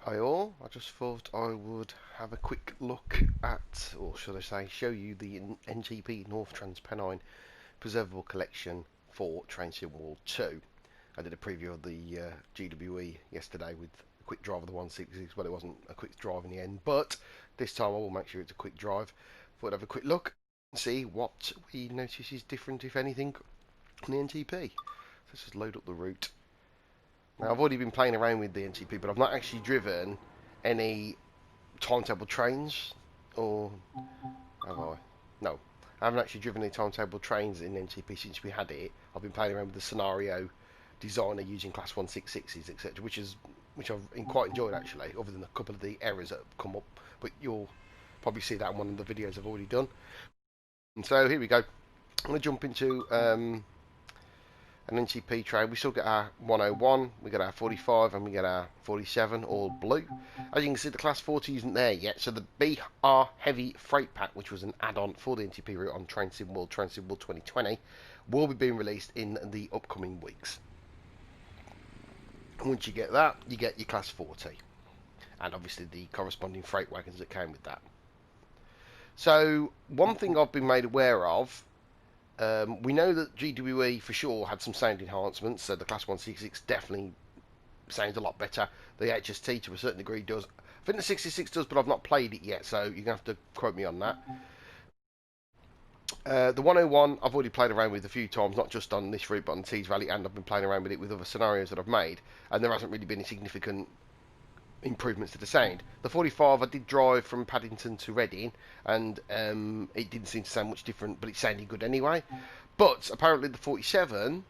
Hi all, I just thought I would have a quick look at, or should I say, show you the NTP North Transpennine Preservable Collection for Train Sim World 2. I did a preview of the GWE yesterday with a quick drive of the 166. Well, it wasn't a quick drive in the end, but this time I will make sure it's a quick drive. Thought I'd have a quick look and see what we notice is different, if anything, on the NTP. So let's just load up the route. Now, I've already been playing around with the NTP, but I've not actually driven any timetable trains, or have I? No, I haven't actually driven any timetable trains in NTP since we had it. I've been playing around with the scenario designer using Class 166s, etc., which I've quite enjoyed actually, other than a couple of the errors that have come up. But you'll probably see that in one of the videos I've already done. And so here we go. I'm going to jump into an NTP train. We still get our 101, we get our 45, and we get our 47, all blue. As you can see, the Class 40 isn't there yet, so the BR Heavy Freight Pack, which was an add-on for the NTP route on Train Sim World 2020, will be being released in the upcoming weeks. And once you get that, you get your Class 40, and obviously the corresponding freight wagons that came with that. So, one thing I've been made aware of, we know that GWE for sure had some sound enhancements, so the Class 166 definitely sounds a lot better. The HST to a certain degree does. I think the 66 does, but I've not played it yet, so you're going to have to quote me on that. The 101 I've already played around with a few times, not just on this route but on Tees Valley, and I've been playing around with it with other scenarios that I've made, and there hasn't really been any significant improvements to the sound. The 45 I did drive from Paddington to Reading, and it didn't seem to sound much different, but it sounded good anyway. But apparently the 47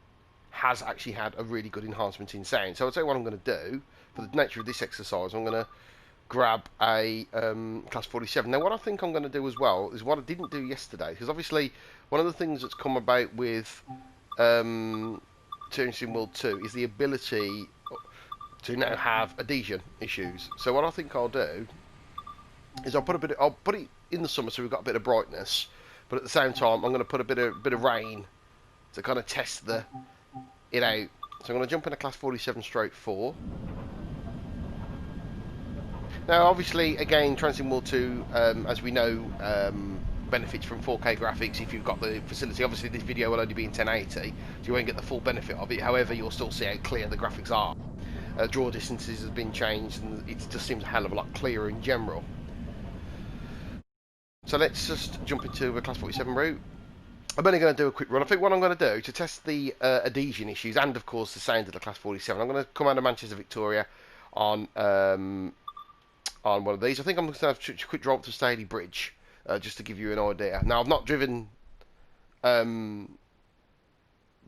has actually had a really good enhancement in sound. So I'll tell you what I'm going to do for the nature of this exercise. I'm going to grab a Class 47. Now what I think I'm going to do as well is what I didn't do yesterday, because obviously one of the things that's come about with Train Sim World 2 is the ability to now have adhesion issues. So what I think I'll do is I'll put it in the summer so we've got a bit of brightness, but at the same time I'm going to put a bit of rain to kind of test it out. So I'm going to jump in a Class 47/4. Now obviously again Train Sim World 2 as we know benefits from 4K graphics if you've got the facility. Obviously this video will only be in 1080, so you won't get the full benefit of it. However, you'll still see how clear the graphics are. Draw distances have been changed, and it just seems a hell of a lot clearer in general. So let's just jump into a Class 47 route. I'm only going to do a quick run. I think what I'm going to do to test the adhesion issues and of course the sound of the Class 47, I'm going to come out of Manchester Victoria on one of these. I think I'm going to have a quick drive to Staley Bridge just to give you an idea. Now I've not driven the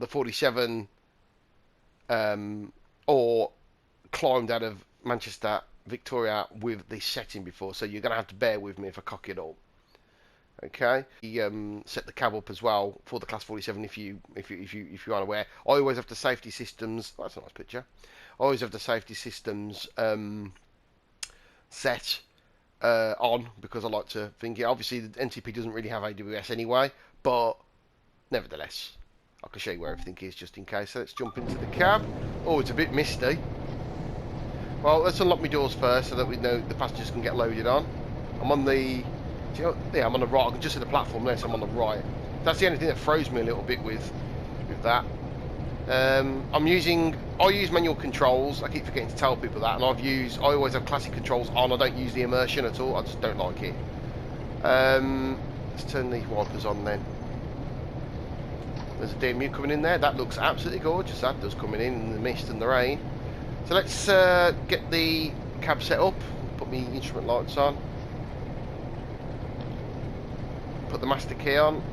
47 or climbed out of Manchester Victoria with this setting before, so you're going to have to bear with me if I cock it up. Okay, you set the cab up as well for the Class 47 if you aren't aware. I always have the safety systems. Oh, that's a nice picture. I always have the safety systems set on because I like to think it. Obviously, the NTP doesn't really have AWS anyway, but nevertheless, I can show you where everything is just in case. So let's jump into the cab. Oh, it's a bit misty. Well, let's unlock my doors first so that we know the passengers can get loaded on. I'm on the... yeah, I'm on the right. I can just see the platform there, so I'm on the right. That's the only thing that throws me a little bit with that. I use manual controls. I keep forgetting to tell people that, and I always have classic controls on. I don't use the immersion at all. I just don't like it. Let's turn these wipers on then. There's a DMU coming in there. That looks absolutely gorgeous. That does coming in the mist and the rain. So let's get the cab set up, put my instrument lights on, put the master key on,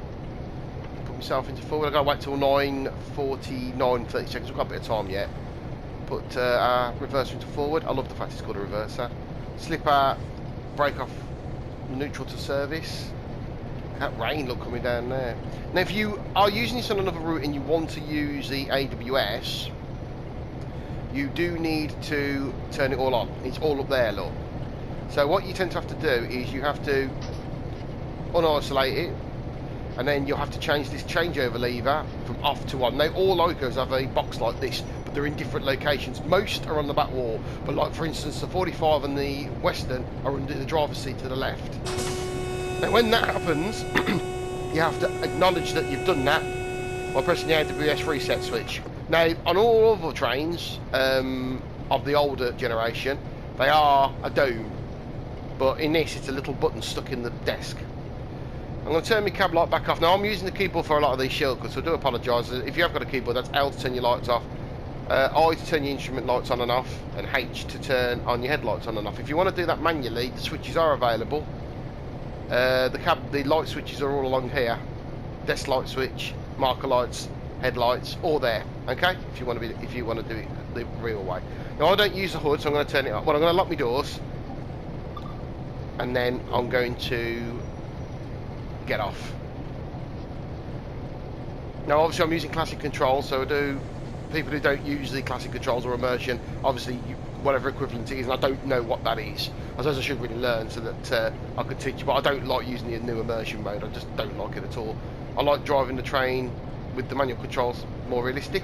put myself into forward. I've got to wait till 9:49, 30 seconds, we've got a bit of time yet. Put our reverser into forward. I love the fact it's called a reverser. Slip our brake off neutral to service. That rain look coming down there. Now if you are using this on another route and you want to use the AWS, you do need to turn it all on. It's all up there, look. So what you tend to have to do is you have to unisolate it, and then you'll have to change this changeover lever from off to on. Now all locos have a box like this, but they're in different locations. Most are on the back wall, but like for instance the 45 and the Western are under the driver's seat to the left. Now when that happens, you have to acknowledge that you've done that by pressing the AWS reset switch. Now on all other trains of the older generation, they are a dome, but in this it's a little button stuck in the desk. I'm going to turn my cab light back off. Now I'm using the keyboard for a lot of these shortcuts, so I do apologise. If you have got a keyboard, that's L to turn your lights off, I to turn your instrument lights on and off, and H to turn on your headlights on and off. If you want to do that manually, the switches are available. The light switches are all along here. Desk light switch, marker lights, headlights, all there. Okay, if you want to do it the real way. Now I don't use the hood, so I'm going to turn it off. Well, I'm going to lock my doors, and then I'm going to get off. Now obviously I'm using classic controls, so people who don't use the classic controls or immersion, obviously whatever equivalent it is, and I don't know what that is. I suppose I should really learn so that I could teach you, but I don't like using the new immersion mode. I just don't like it at all. I like driving the train with the manual controls, more realistic.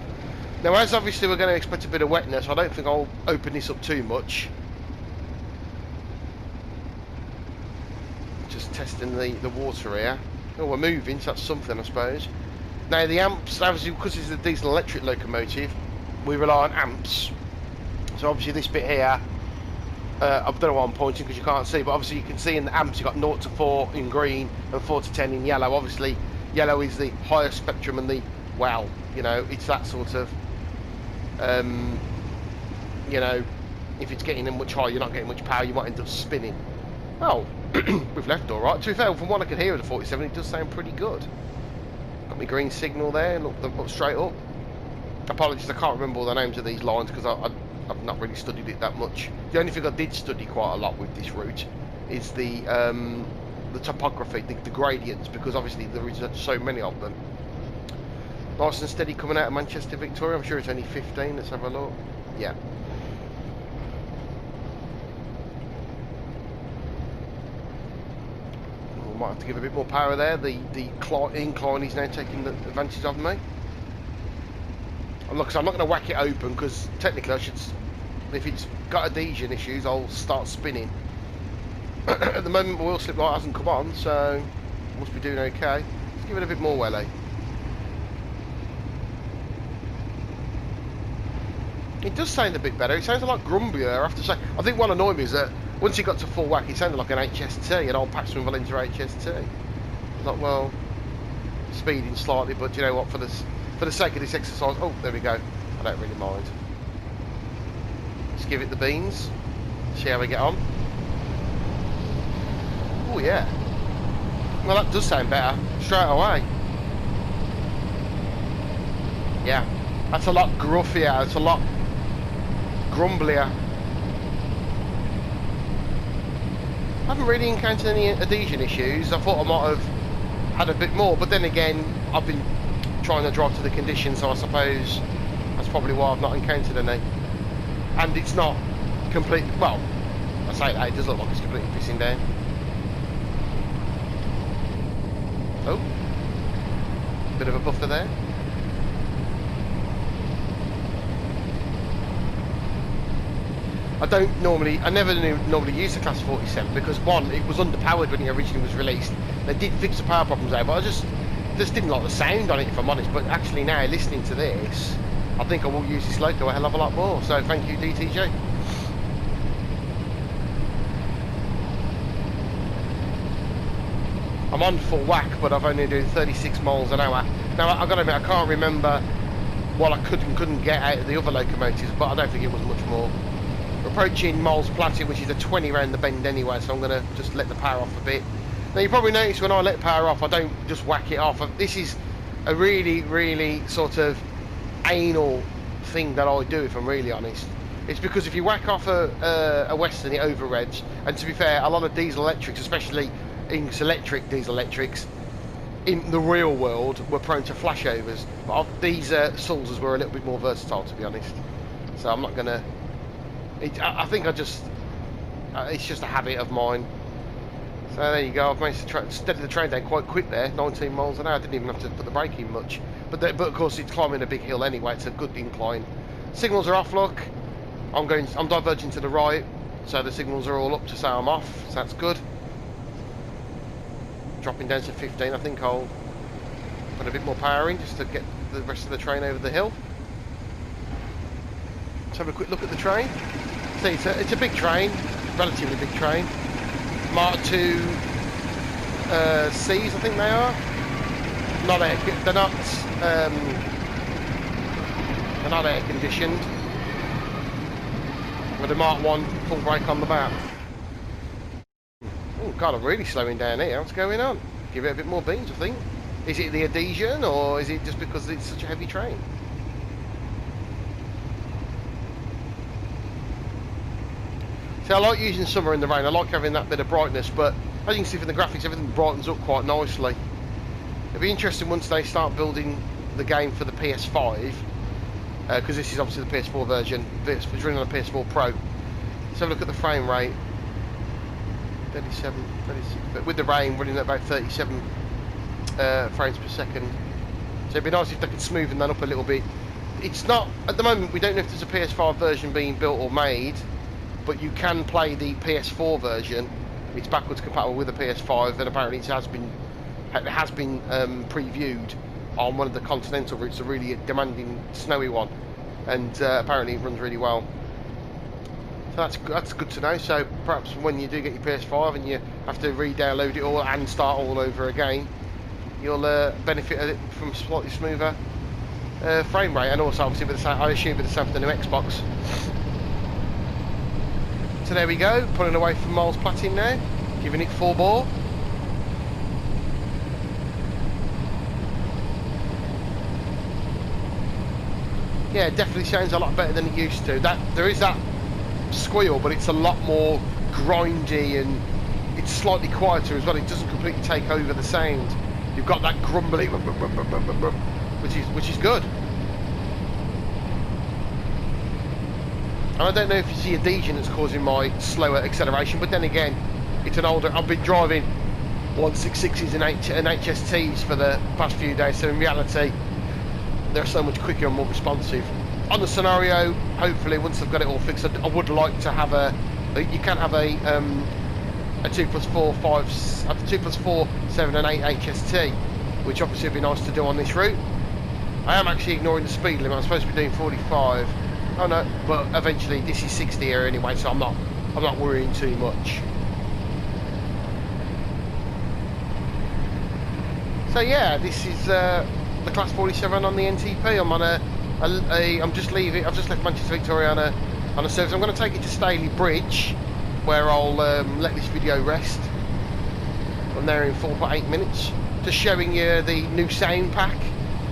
Now as obviously we're going to expect a bit of wetness, I don't think I'll open this up too much. Just testing the water here. Oh, we're moving, so that's something, I suppose. Now the amps, obviously because it's a diesel electric locomotive, we rely on amps. So obviously this bit here, I don't know why I'm pointing because you can't see, but obviously you can see in the amps you've got 0 to 4 in green and 4 to 10 in yellow. Obviously yellow is the higher spectrum and the, well, you know, it's that sort of, you know, if it's getting much higher, you're not getting much power, you might end up spinning. Oh, we've left all right. To be fair, from what I can hear of the 47, it does sound pretty good. Got my green signal there, look straight up. Apologies, I can't remember all the names of these lines because I've not really studied it that much. The only thing I did study quite a lot with this route is the topography, the gradients, because obviously there is so many of them. Nice and steady coming out of Manchester, Victoria. I'm sure it's only 15. Let's have a look. Yeah. We might have to give a bit more power there. The incline is now taking the advantage of me. And look, so I'm not going to whack it open because technically I should, if it's got adhesion issues, I'll start spinning. At the moment my wheel slip light hasn't come on, so must be doing okay. Let's give it a bit more welly. It does sound a bit better. It sounds a lot grumblier, I have to say. I think what annoyed me is that once it got to full whack, it sounded like an HST, an old Paxman Valenza HST. I thought, well, speeding slightly, but you know what? For the sake of this exercise, oh, there we go. I don't really mind. Let's give it the beans. See how we get on. Oh yeah. Well, that does sound better straight away. Yeah, that's a lot gruffier. It's a lot grumblier. I haven't really encountered any adhesion issues. I thought I might have had a bit more, but then again, I've been trying to drive to the conditions, so I suppose that's probably why I've not encountered any. And it's not complete. Well, I say that, it does look like it's completely pissing down. Oh, bit of a buffer there. I never normally use the Class 47 because one, it was underpowered when it originally was released. They did fix the power problems there, but I just didn't like the sound on it, if I'm honest. But actually now, listening to this, I think I will use this loco a hell of a lot more. So thank you, DTJ. I'm on full whack, but I've only doing 36 miles an hour. Now I've got to admit, I can't remember what I could and couldn't get out of the other locomotives, but I don't think it was much more. We're approaching Moles Plateau, which is a 20 round the bend anyway, so I'm going to just let the power off a bit. Now you probably notice when I let power off, I don't just whack it off. This is a really, really sort of anal thing that I do, if I'm really honest. It's because if you whack off a Western, it overrevs. And to be fair, a lot of diesel electrics, especially electric diesel electrics, in the real world, were prone to flashovers. But these Sulzers were a little bit more versatile, to be honest. So I'm not going to... I think it's just a habit of mine. So there you go. I've managed to steady the train down quite quick there, 19 miles an hour. I didn't even have to put the brake in much. But of course it's climbing a big hill anyway. It's a good incline. Signals are off. Look, I'm diverging to the right, so the signals are all up to say I'm off. So that's good. Dropping down to 15. I think I'll put a bit more power in just to get the rest of the train over the hill. Let's have a quick look at the train. See, it's a big train, relatively big train. Mark II Cs, I think they are. They're not air conditioned. With a Mark 1 full brake on the back. Oh God, I'm really slowing down here. What's going on? Give it a bit more beans, I think. Is it the adhesion, or is it just because it's such a heavy train? See, I like using summer in the rain. I like having that bit of brightness, but as you can see from the graphics, everything brightens up quite nicely. It'll be interesting once they start building the game for the PS5, because this is obviously the PS4 version. It's running on a PS4 Pro. Let's have a look at the frame rate. 36, but with the rain running at about 37 frames per second. So it'd be nice if they could smoothen that up a little bit. It's not, at the moment, we don't know if there's a PS5 version being built or made, but you can play the PS4 version. It's backwards compatible with the PS5, and apparently it has been previewed on one of the continental routes, a really demanding snowy one, and apparently it runs really well. So that's good to know. So perhaps when you do get your PS5 and you have to re-download it all and start all over again, you'll benefit from slightly smoother frame rate, and also obviously with the same, I assume with the same for the new Xbox. So there we go, pulling away from Miles Platin now, giving it full bore. Yeah, it definitely sounds a lot better than it used to. There is that squeal, but it's a lot more grindy, and it's slightly quieter as well. It doesn't completely take over the sound. You've got that grumbly, which is good. And I don't know if it's the adhesion that's causing my slower acceleration, but then again, it's an older. I've been driving 166s and HSTs for the past few days, so in reality, they're so much quicker and more responsive. On the scenario, hopefully, once I've got it all fixed, I would like to have you can have a 2+4, 2+4, 7 and 8 HST, which obviously would be nice to do on this route. I am actually ignoring the speed limit. I'm supposed to be doing 45. Oh no, but eventually this is 60 here anyway, so I'm not worrying too much. So yeah, this is the Class 47 on the NTP. I'm on I've just left Manchester Victoria on a service. I'm going to take it to Staley Bridge, where I'll let this video rest. I'm there in 4.8 minutes, just showing you the new sound pack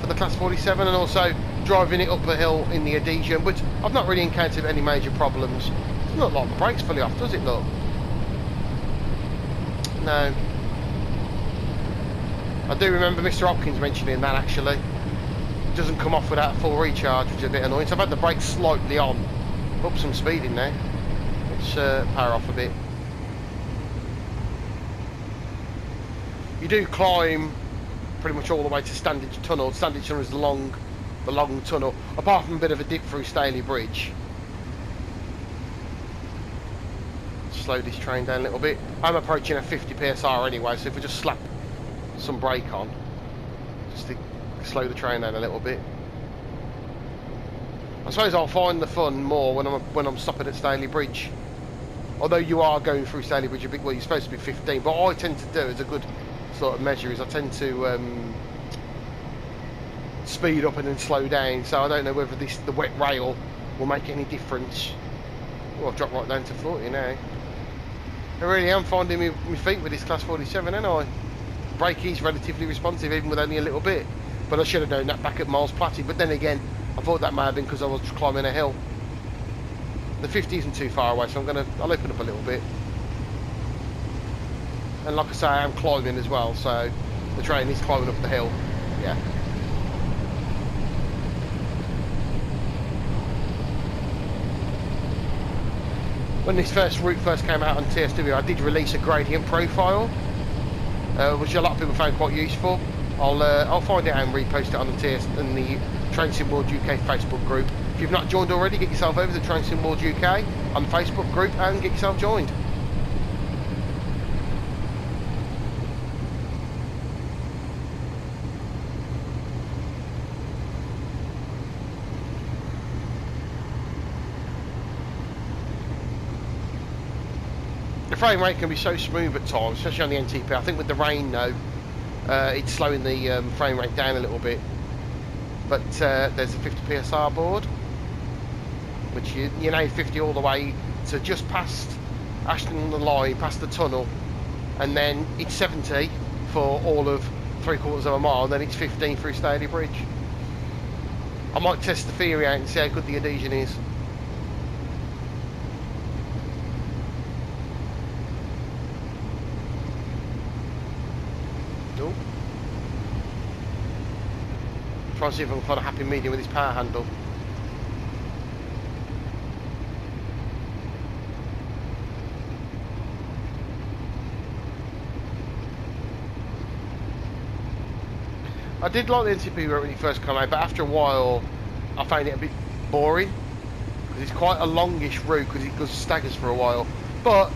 for the Class 47, and also driving it up the hill in the adhesion, which I've not really encountered any major problems. It's not like the brakes fully off, does it look? No. I do remember Mr. Hopkins mentioning that actually. It doesn't come off without a full recharge, which is a bit annoying. So I've had the brakes slightly on. Up some speed in there. Let's power off a bit. You do climb pretty much all the way to Standage Tunnel. Standage Tunnel is the long tunnel, apart from a bit of a dip through Staley Bridge. Slow this train down a little bit. I'm approaching a 50 PSR anyway, so if we just slap some brake on, just to slow the train down a little bit. I suppose I'll find the fun more when I'm stopping at Staley Bridge. Although you are going through Staley Bridge a bit, well, you're supposed to be 15, but what I tend to do as a good sort of measure is I tend to speed up and then slow down. So I don't know whether the wet rail will make any difference. Oh, I've dropped right down to 40 now. I really am finding my feet with this Class 47, ain't I? Brake is relatively responsive, even with only a little bit. But I should have known that back at Miles Platin. But then again, I thought that may have been because I was climbing a hill. The 50 isn't too far away, so I'll open up a little bit. And like I say, I am climbing as well, so the train is climbing up the hill. Yeah. when this route first came out on TSW, I did release a gradient profile, which a lot of people found quite useful. I'll find it out and repost it on the Train Sim World UK Facebook group. If you've not joined already, get yourself over to Train Sim World UK on the Facebook group and get yourself joined. The frame rate can be so smooth at times, especially on the NTP. I think with the rain though, it's slowing the frame rate down a little bit. But there's a 50 PSR board, which you know 50 all the way to just past Ashton on the line, past the tunnel, and then it's 70 for all of 3/4 of a mile, and then it's 15 through Staley Bridge. I might test the theory out and see how good the adhesion is. Oh. Try and see if I can find a happy medium with this power handle. I did like the NTP route when it first came out, but after a while I found it a bit boring because it's quite a longish route because it goes staggers for a while. But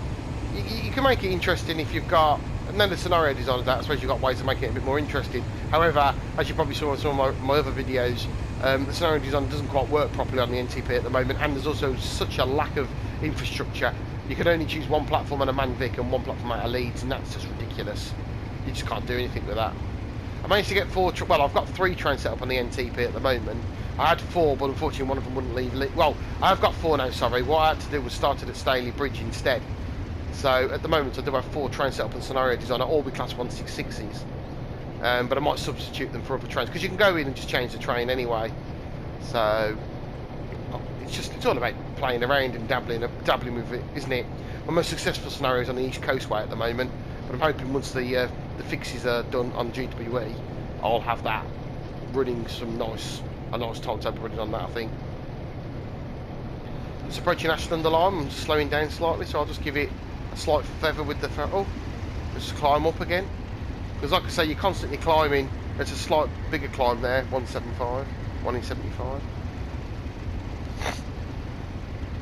you can make it interesting if you've got, and then the scenario design of that, I suppose you've got ways of making it a bit more interesting. However, as you probably saw in some of my other videos, the scenario design doesn't quite work properly on the NTP at the moment, and there's also such a lack of infrastructure. You can only choose one platform on a Manvic and one platform out of Leeds, and that's just ridiculous. You just can't do anything with that. I managed to get well, I've got 3 trains set up on the NTP at the moment. I had 4, but unfortunately one of them wouldn't leave. Well, I've got 4 now, sorry. What I had to do was started at Staley Bridge instead. So at the moment I do have 4 trains set up on scenario design, all with class 166s. But I might substitute them for other trains, because you can go in and just change the train anyway. So it's all about playing around and dabbling with it, isn't it? My most successful scenario is on the East Coastway at the moment, but I'm hoping once the fixes are done on GWE, I'll have that running a nice timetable running on that, I think. It's approaching Ashton under line. I'm just slowing down slightly, so I'll just give it a slight feather with the throttle. Just climb up again, because like I say, you're constantly climbing. It's a slight bigger climb there, 175, 1 in 75.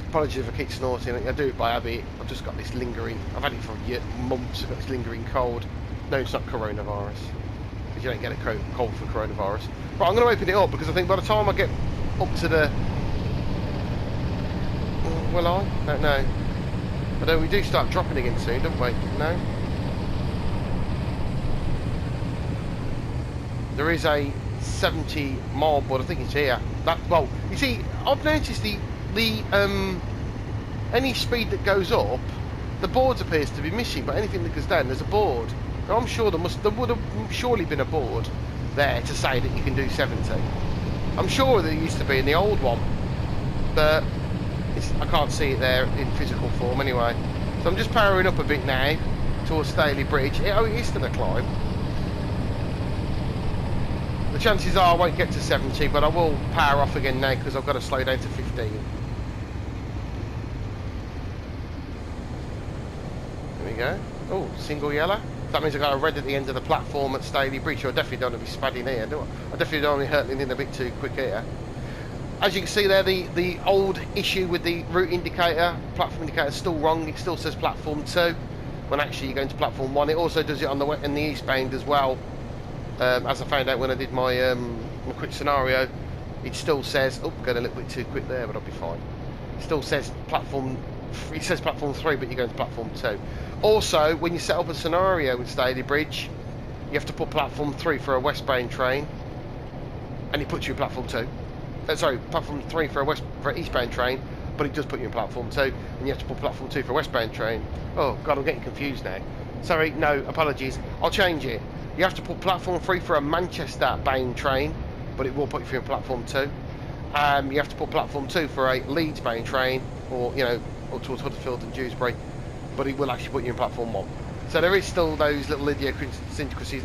Apologies if I keep snorting. I do it by habit. I've just got this lingering, I've had it for months, I've got this lingering cold. No, it's not coronavirus, because you don't get a cold for coronavirus. Right, I'm going to open it up, because I think by the time I get up to the... Well, I don't know. Although we do start dropping again soon, don't we? No? There is a 70 mile board, I think it's here. Well, you see, I've noticed any speed that goes up, the board appears to be missing, but anything that goes down, there's a board. Now, I'm sure there would have surely been a board there to say that you can do 70. I'm sure there used to be in the old one, but I can't see it there in physical form anyway. So I'm just powering up a bit now towards Staley Bridge. It is still a climb. The chances are I won't get to 70, but I will power off again now because I've got to slow down to 15. There we go. Oh, single yellow. That means I've got a red at the end of the platform at Staley Bridge. I definitely don't want to be spadding here, do I? I definitely don't want to be hurtling in a bit too quick here. As you can see there, the old issue with the route indicator, platform indicator, is still wrong. It still says platform 2 when actually you're going to platform 1. It also does it on in the eastbound as well. As I found out when I did my quick scenario, it still says, oh, going a little bit too quick there, but I'll be fine. It still says platform 3, but you're going to platform 2. Also, when you set up a scenario with Staley Bridge, you have to put platform 3 for a westbound train, and it puts you in platform 2. Sorry, platform 3 for an eastbound train, but it does put you in platform 2, and you have to put platform 2 for a westbound train. Oh god, I'm getting confused now. Sorry, no, apologies. I'll change it. You have to put platform 3 for a Manchester bound train, but it will put you in platform 2. You have to put platform 2 for a Leeds bound train, or up towards Huddersfield and Dewsbury, but it will actually put you in platform 1. So there is still those little idiosyncrasies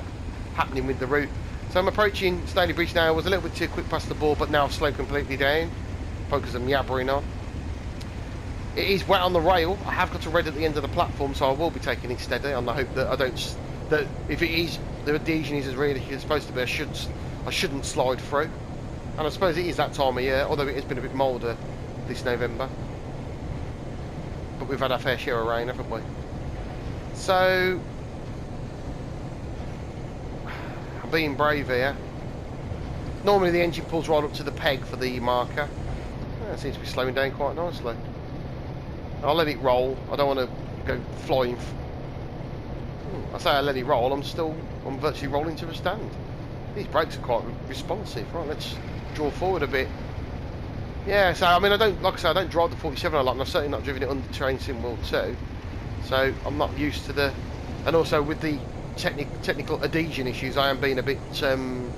happening with the route. So I'm approaching Staley Bridge now. I was a little bit too quick past the board, but now I've slowed completely down. Focus on yabbering on. It is wet on the rail. I have got a red at the end of the platform, so I will be taking it steady on the hope that I don't, that if it is, the adhesion is as real as it's supposed to be, I shouldn't slide through. And I suppose it is that time of year, although it has been a bit milder this November. But we've had our fair share of rain, haven't we? So, I'm being brave here. Normally the engine pulls right up to the peg for the marker. It seems to be slowing down quite nicely. I'll let it roll. I don't want to go flying. I say I let it roll. I'm virtually rolling to a stand. These brakes are quite responsive. Right, let's draw forward a bit. Yeah, so I mean, like I say, I don't drive the 47 a lot, and I've certainly not driven it under Train Sim World 2. So I'm not used to the, and also with the technical adhesion issues, I am being a bit, I'm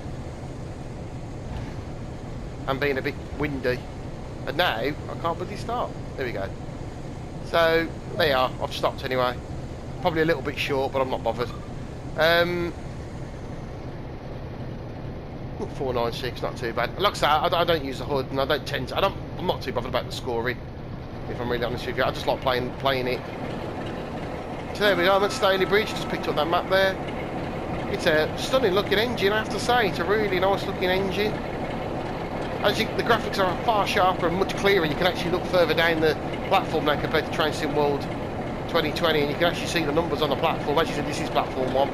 being a bit windy. And now I can't bloody start. There we go. So there you are. I've stopped anyway. Probably a little bit short, but I'm not bothered. 496, not too bad. Like I say, I don't use the hood, and I don't tend to. I'm not too bothered about the scoring, if I'm really honest with you. I just like playing it. So there we go. I'm at Staley Bridge. Just picked up that map there. It's a stunning looking engine, I have to say. It's a really nice looking engine. The graphics are far sharper and much clearer. You can actually look further down the platform now compared to Train Sim World 2020, and you can actually see the numbers on the platform. As you said, this is platform 1.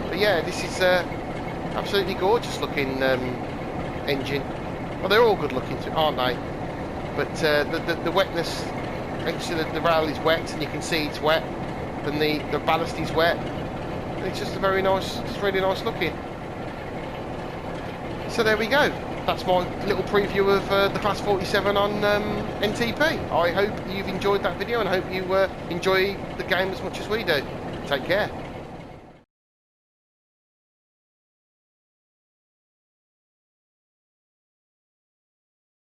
But yeah, this is absolutely gorgeous looking engine. Well, they're all good looking, aren't they? But the wetness, actually the rail is wet, and you can see it's wet, and the ballast is wet. It's just a very nice, it's really nice looking. So there we go. That's my little preview of the Class 47 on NTP. I hope you've enjoyed that video, and I hope you enjoy the game as much as we do. Take care.